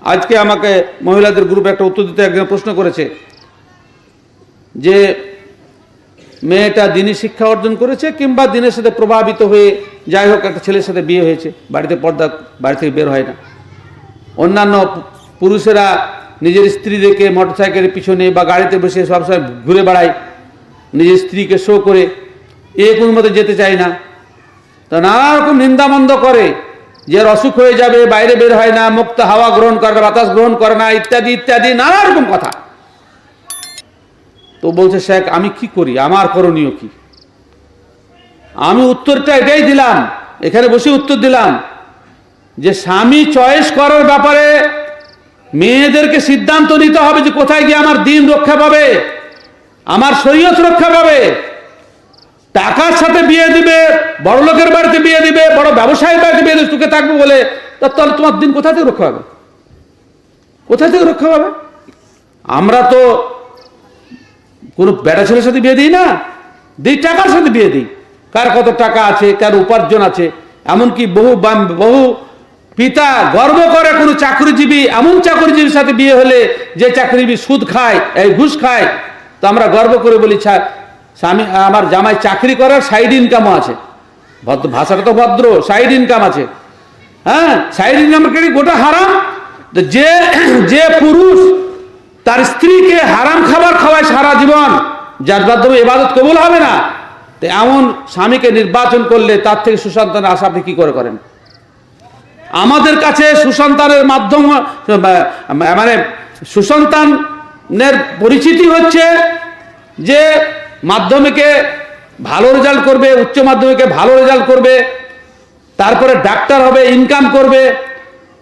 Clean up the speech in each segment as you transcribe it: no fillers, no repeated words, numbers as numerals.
আজকে আমাকে মহিলাদের গ্রুপে একটা উত্তর দিতে একজন প্রশ্ন করেছে যে মেয়েটা দিনী শিক্ষা অর্জন করেছে কিংবা দিনের সাথে প্রভাবিত হয়ে যাই হোক একটা ছেলের সাথে বিয়ে হয়েছে, বাড়িতে পর্দা, বাড়ি থেকে বের হয় না। অন্যান্য পুরুষেরা নিজের স্ত্রীদেরকে মোটরসাইকেলের পিছনে বা গাড়িতে বসে সবসময় ঘুরে বেড়ায়, নিজের স্ত্রীকে শো করে, এ কোনো মতে যেতে চায় না। তো নানা রকম নিন্দামন্দ করে যে অসুখ হয়ে যাবে, বাইরে বের হয় না, মুক্ত হাওয়া গ্রহণ করে না, বাতাস গ্রহণ করে না, ইত্যাদি ইত্যাদি নানা রকম কথা। তো বলছে শেখ আমি কি করি, আমার করণীয় কি? আমি উত্তরটা এটাই দিলাম, এখানে বসে উত্তর দিলাম যে স্বামী চয়েস করার ব্যাপারে মেয়েদেরকে সিদ্ধান্ত নিতে হবে যে কোথায় গিয়ে আমার দিন রক্ষা পাবে, আমার শরীয়ত রক্ষা পাবে। টাকার সাথে বিয়ে দিবে, বড় লোকের বাড়িতে বিয়ে দিবে, বড় ব্যবসায়ীর বাড়িতে বিয়ে দিবে, সুখে থাকবে বলে, তাহলে তোমার দিন কোথা থেকে রক্ষা পাবে? কোথা থেকে রক্ষা পাবে? আমরা তো কোনো বেটা ছেলের সাথে বিয়ে দিই না, দিই টাকার সাথে বিয়ে দিই। কার কত টাকা আছে, কার উপার্জন আছে। এমনকি বহু পিতা গর্ব করে কোনো চাকরিজীবী, এমন চাকরিজীবীর সাথে বিয়ে হলে যে চাকরিজীবী সুদ খায়, এই ঘুষ খায়, তো আমরা গর্ব করে বলি স্বামী আমার জামাই চাকরি করার সাইড ইনকামও আছে। ভদ্র ভাষাটা তো ভদ্র, সাইড ইনকাম আছে। হ্যাঁ, সাইড ইনকাম গোটা হারাম। যে যে পুরুষ তার স্ত্রীকে হারাম খাবার খাওয়ায় সারা জীবন, যার মাধ্যমে ইবাদত কবুল হবে না, তো এমন স্বামীকে নির্বাচন করলে তার থেকে সুসন্তানের আশা আপনি কি করে করেন? আমাদের কাছে সুসন্তানের মাধ্যম মানে সুসন্তানের পরিচিতি হচ্ছে যে মাধ্যমিকে ভালো রেজাল্ট করবে, উচ্চ মাধ্যমিকে ভালো রেজাল্ট করবে, তারপরে ডাক্তার হবে, ইনকাম করবে।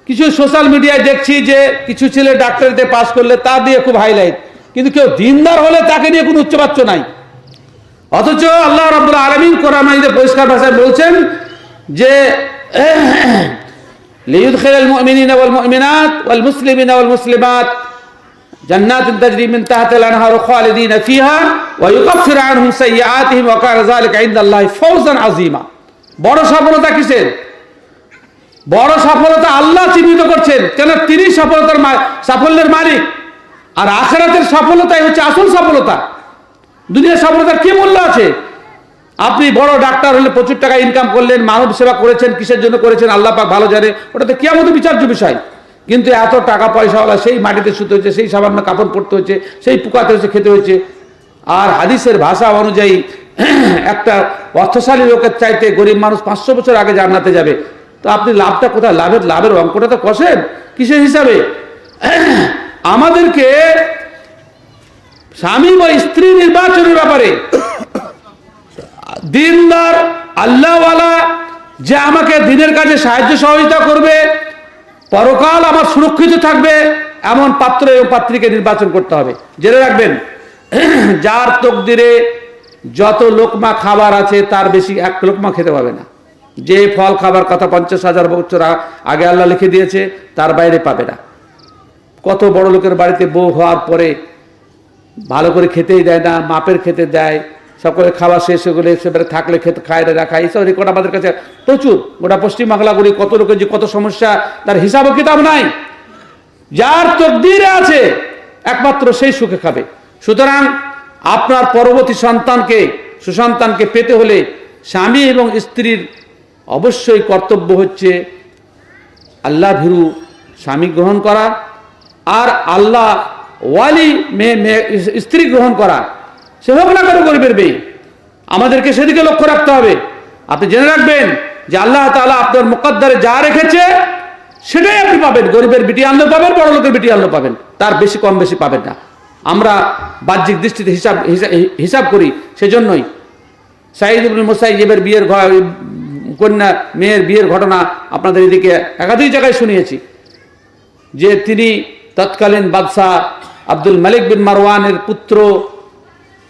কিছু সোশ্যাল মিডিয়ায় দেখছি যে কিছু ছেলে ডাক্তারিতে পাস করলে তা দিয়ে খুব হাইলাইট, কিন্তু কেউ দিনদার হলে তাকে নিয়ে কোনো উচ্চবাচ্য নাই। অথচ আল্লাহ রাব্বুল আলামিন কোরআন মাজিদে পরিষ্কার ভাষায় বলছেন যে লিইউদখিলাল মুমিনিনা ওয়াল মুমিনাত ওয়াল মুসলিমিনা ওয়াল মুসলিমাত জান্নাতিন তাজরি মিন তাহতিল আনহার খালিদিনা ফিহা ওয়া ইউকাফিরু আনহুম সাইয়্যাতিহিম ওয়া কানা যালিকা ইনদাল্লাহি ফাওজান আযীমা। বড় সফলতা কিসের? বড় সফলতা আল্লাহ চিহ্নিত করছেন, কেন তিনি সাফল্যের মালিক। আর আখিরাতের সফলতাই হচ্ছে আসল সফলতা। দুনিয়ার সফলতার কি মূল্য আছে? আপনি বড় ডাক্তার হলে প্রচুর টাকা ইনকাম করলেন, মানব সেবা করেছেন, কিসের জন্য করেছেন আল্লাহ পাক ভালো জানে, ওটা তো কিয়ামতের বিচার্য বিষয়। কিন্তু এত টাকা পয়সাওয়ালা সেই মাটিতে শুতে হয়েছে, সেই সামান্য কাপড় পরতে হয়েছে, সেই পোকাতে হয়েছে খেতে হয়েছে। আর হাদিসের ভাষা অনুযায়ী একটা অর্থশালী লোকের চাইতে গরিব মানুষ 500 বছর আগে জান্নাতে যাবে। তো আপনি লাভটা কোথায়? লাভের অঙ্কটা তো কষেন কিসের হিসাবে? আমাদেরকে স্বামী বা স্ত্রী নির্বাচনের ব্যাপারে দিনদার আল্লাহওয়ালা, যে আমাকে দিনের কাজে সাহায্য সহযোগিতা করবে, পরকাল আমার সুরক্ষিত থাকবে, এমন পাত্র এবং পাত্রীকে নির্বাচন করতে হবে। জেনে রাখবেন, যার তকদিরে যত লোকমা খাবার আছে তার বেশি এক লোকমা খেতে পাবে না। যে ফল খাবার কথা 50,000 বছর আগে আল্লাহ লিখে দিয়েছে, তার বাইরে পাবে না। কত বড় লোকের বাড়িতে বউ হওয়ার পরে ভালো করে খেতেই দেয় না, মাপের খেতে দেয়, সকলে খাওয়া শেষ হয়ে গেলে সেবারে থাকলে খেতে খায় না, রাখা, এইসব রেকর্ড আমাদের কাছে প্রচুর। গোটা পশ্চিমবাংলাগুলি কত লোকের যে কত সমস্যা, তার হিসাব কিতাব নাই। যার তকদিরে আছে একমাত্র সেই সুখে খাবে। সুতরাং আপনার পরবর্তী সুসন্তানকে পেতে হলে স্বামী এবং স্ত্রীর অবশ্যই কর্তব্য হচ্ছে আল্লাহ ভীরু স্বামী গ্রহণ করা, আর আল্লাহ ওয়ালি স্ত্রী গ্রহণ করা। সে হোক না করে গরিবের মেয়ে, আমাদেরকে সেদিকে লক্ষ্য রাখতে হবে। আপনি জেনে রাখবেন যে আল্লাহ তাআলা আপনার মুকদ্দারে যা রেখেছে সেটাই আপনি পাবেন। গরিবের বিটি আনলেও পাবেন, বড় লোকের বিটি আনলেও পাবেন, তার বেশি কম বেশি পাবেন না। আমরা বাহ্যিক দৃষ্টিতে হিসাব করি। সেজন্যই সাঈদ ইবনে মুসাইয়্যিবের মেয়ের বিয়ের ঘটনা আপনাদের এদিকে একাধিক জায়গায় শুনিয়েছি, যে তিনি তৎকালীন বাদশাহ আব্দুল মালিক বিন মারওয়ানের পুত্র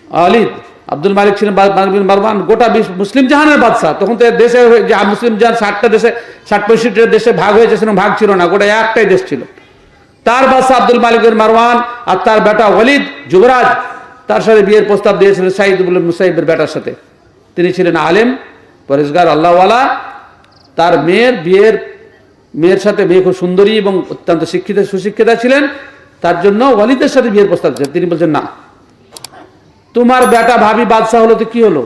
ওয়ালিদ। আব্দুল মালিক ছিলেন বিন মারওয়ান গোটা মুসলিম জাহানের বাদশাহ। তখন তো দেশে যে মুসলিম জাহান 60টা দেশে 60-65টা দেশে ভাগ হয়েছে, সেরকম ভাগ ছিল না, গোটা একটাই দেশ ছিল। তার বাদশাহ আব্দুল মালিক বিন মারওয়ান আর তার বেটা ওয়ালিদ যুবরাজ, তার সাথে বিয়ের প্রস্তাব দিয়েছিলেন সাঈদ ইবনে মুসাইয়্যিবের বেটার সাথে। তিনি ছিলেন আলেম, পরেজগার, আল্লাহওয়ালা। তার মেয়ের বিয়ের মেয়ের সাথে, মেয়ে খুব সুন্দরী এবং অত্যন্ত শিক্ষিত সুশিক্ষিতা ছিলেন, তার জন্য ওয়ালিদের সাথে বিয়ের প্রস্তাব দিচ্ছেন। তিনি বলছেন না, তোমার বেটা ভাবি বাদশাহ হলো তো কি হলো,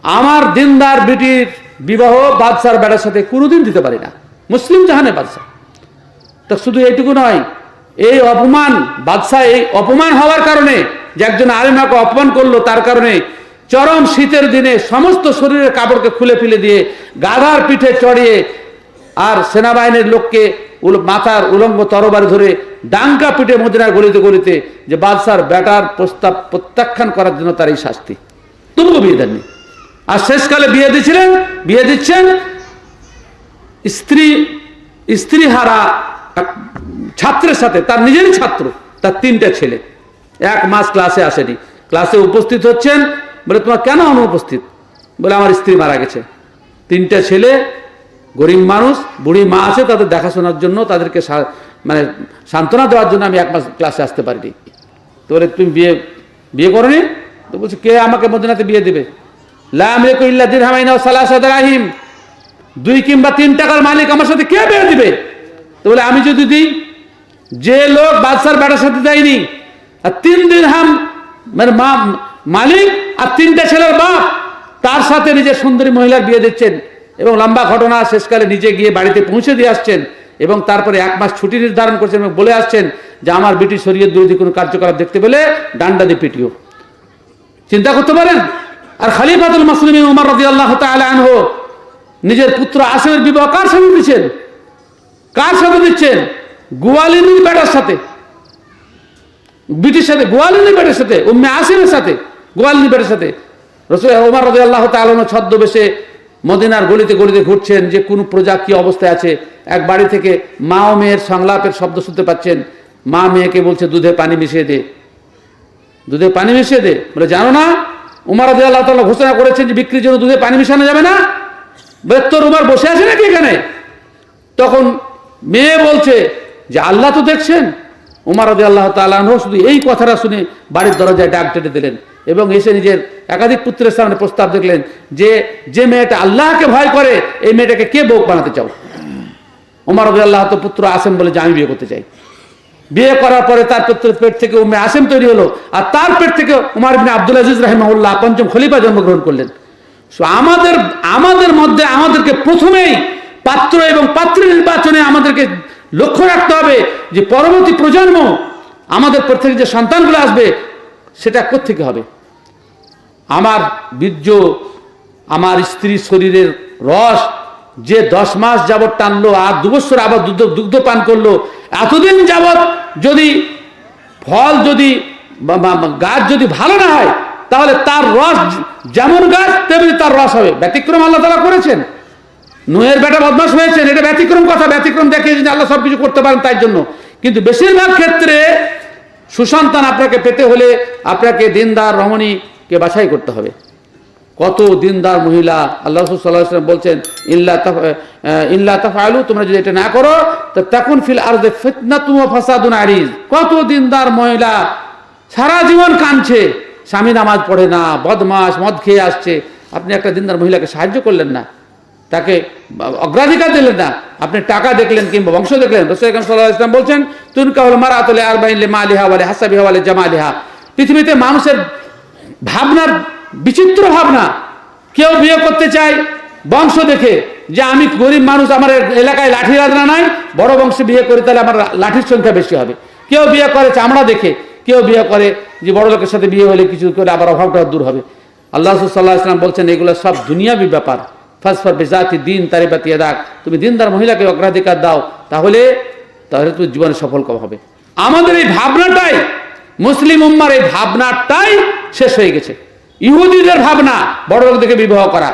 আমার দিনদার বেটির বিবাহ বাদশার বেটার সাথে কোনোদিন দিতে পারি না, মুসলিম জাহানে বাদশাহ। তা শুধু এইটুকু নয়, এই অপমান, বাদশাহ এই অপমান হওয়ার কারণে, যে একজন আলেমাকে অপমান করলো, তার কারণে চরম শীতের দিনে সমস্ত শরীরের কাপড়কে খুলে ফেলে দিয়ে গাধার পিঠে চড়িয়ে আর সেনাবাহিনীর লোককে মাথার উলঙ্গ তরবারি ধরে ডাঙ্কা পিঠে মদিনার গলিতে গলিতে, যে বাদশার বেটার প্রস্তাব প্রত্যাখ্যান করার জন্য তার এই শাস্তি, তবুও বিয়ে দেননি। আর শেষকালে বিয়ে দিচ্ছেন স্ত্রীহারা ছাত্রের সাথে, তার নিজেরই ছাত্র, তার 3টে ছেলে, 1 মাস ক্লাসে আসেনি, ক্লাসে উপস্থিত হচ্ছেন, বলে তোমার কেন অনুপস্থিত, বলে আমার স্ত্রী মারা গেছে, 3টে ছেলে, গরিব মানুষ, বুড়ি মা আছে, তাদের দেখাশোনার জন্য, তাদেরকে মানে সান্ত্বনা দেওয়ার জন্য আমি 1 মাস ক্লাসে আসতে পারিনি। তো বলে তুমি বিয়ে করনি? তো বলছে কে আমাকে মদিনাতে বিয়ে দেবে, লা আমলিকু ইল্লা দিরহামাইন ওয়া সালাসা দিরহাম, 2 কিংবা 3 টাকার মালিক আমার সাথে কে বিয়ে দিবে? তো বলে আমি যদি দিই, যে লোক বাদশার বেটার সাথে দেয়নি, আর 3 দিরহাম মানে মালিক আর 3টে ছেলের বাপ, তার সাথে নিজের সুন্দরী মহিলার বিয়ে দিচ্ছেন, এবং লম্বা ঘটনা, শেষকালে নিজে গিয়ে বাড়িতে পৌঁছে দিয়ে আসছেন, এবং তারপরে 1 মাস ছুটি নির্ধারণ করছেন এবং বলে আসছেন যে আমার বেটি শরীয়ত বিরোধী কোনো কার্যকলাপ দেখতে পেলে ডান্ডা দিয়ে পিটিও। চিন্তা করতে পারেন। আর খলিফাতুল মুসলিমিন ওমর রাদিয়াল্লাহু তাআলা আনহু নিজের পুত্র আসিমের বিবাহ কার সাথে দিচ্ছেন? গোয়ালিনীর বেটার সাথে, বিটির সাথে, গোয়ালিনীর বেটার সাথে, উম্মে আসিমের সাথে, গোয়ালিনীর বেটার সাথে। রাসূল ওমর রাদিয়াল্লাহু তাআলা আনহু ছদ্মবেশে মদিনার গলিতে গলিতে ঘুরছেন, যে কোন প্রজা কি অবস্থায় আছে। এক বাড়ি থেকে মা ও মেয়ের সংলাপের শব্দ শুনতে পাচ্ছেন। মা মেয়েকে বলছে দুধে পানি মিশিয়ে দে, দুধে পানি মিশিয়ে দে। বলে জানো না উমর রাদিয়াল্লাহু তাআলা ঘোষণা করেছেন যে বিক্রির জন্য দুধে পানি মিশানো যাবে না? বলে তোর উমর বসে আছে নাকি এখানে? তখন মেয়ে বলছে যে আল্লাহ তো দেখছেন। উমর রাদিয়াল্লাহু তাআলা আনহু শুধু এই কথাটা শুনে বাড়ির দরজায় ডাক টেনে দিলেন এবং এসে নিজের একাধিক পুত্রের সামনে প্রস্তাব দেখলেন যে মেয়েটা আল্লাহকে ভয় করে, এই মেয়েটাকে কে বউ বানাতে চাও? উমর রাদিয়াল্লাহু তো পুত্র আসেম বলে যে আমি বিয়ে করতে চাই। বিয়ে করার পরে তার পুত্রের পেট থেকে উম্মে আসেম তৈরি হলো, আর তার পেট থেকে উমর ইবনে আব্দুল আজিজ রাহিমাহুল্লাহ 5ম খলিফা জন্মগ্রহণ করলেন। আমাদের মধ্যে আমাদেরকে প্রথমেই পাত্র এবং পাত্রী নির্বাচনে আমাদেরকে লক্ষ্য রাখতে হবে যে পরবর্তী প্রজন্ম, আমাদের পর থেকে যে সন্তানগুলো আসবে সেটা কোত্থেকে হবে। আমার বীর্য, আমার স্ত্রীর শরীরের রস যে 10 মাস যাবৎ টানলো আর 2 বছর আবার দুগ্ধ পান করলো, এতদিন যাবৎ যদি ফল, যদি গাছ যদি ভালো না হয়, তাহলে তার রস যেমন গাছ তেমনি তার রস হবে। ব্যতিক্রম আল্লাহ তাআলা করেছেন। নূহের বেটা বদমাশ হয়েছেন, এটা ব্যতিক্রম কথা, ব্যতিক্রম দেখে যে আল্লাহ সবকিছু করতে পারেন তাই জন্য। কিন্তু বেশিরভাগ ক্ষেত্রে সুসন্তান আপনাকে পেতে হলে আপনাকে দিনদার রমণীকে বাছাই করতে হবে। কত দিনদার মহিলা, আল্লাহ রাসূল সাল্লাল্লাহু আলাইহি ওয়াসাল্লাম বলছেন ইল্লা তাফআলু, তোমরা যদি এটা না করো তো তাকুন ফিল আরদি ফিতনাতুন ওয়া ফাসাদুন আরিজ। কত দিনদার মহিলা সারা জীবন কাঁদছে, স্বামী নামাজ পড়ে না, বদমাশ, মদ খেয়ে আসছে, আপনি একটা দিনদার মহিলাকে সাহায্য করলেন না, তাকে অগ্রাধিকার দিলেন না, আপনি টাকা দেখলেন কিংবা বংশ দেখলেন। রাসূল সাল্লাল্লাহু আলাইহি ওয়াসাল্লাম বলছেন তুনকাহুল মারাতু লিআরবাইন লিমালিহা ওয়া লিহাসাবিহা ওয়া লিজামালিহা। পৃথিবীতে মানুষের ভাবনার বিচিত্র ভাবনা। কেউ বিয়ে করতে চায় বংশ দেখে, যে আমি গরিব মানুষ, আমার এলাকায় লাঠি রাজনা নাই, বড় বংশে বিয়ে করে তাহলে আমার লাঠির সংখ্যা বেশি হবে। কেউ বিয়ে করে চামড়া দেখে, কেউ বিয়ে করে যে বড় লোকের সাথে বিয়ে হলে কিছু করে আবার অভাবটা দূর হবে। আল্লাহ রাসূল সাল্লাল্লাহু আলাইহি ওয়াসাল্লাম বলছেন এগুলো সব দুনিয়াবি ব্যাপার। ফাসফার বিজাতি দিন তারিবাত ইয়াদাক, তুমি দিনদার মহিলাকে অগ্রাধিকার দাও, তাহলে তুমি জীবনে সফল হবে। আমাদের এই ভাবনাটাই, মুসলিম উম্মার এই ভাবনাটাই শেষ হয়ে গেছে। ইহুদিদের ভাবনা বড় লোক দেখে বিবাহ করা,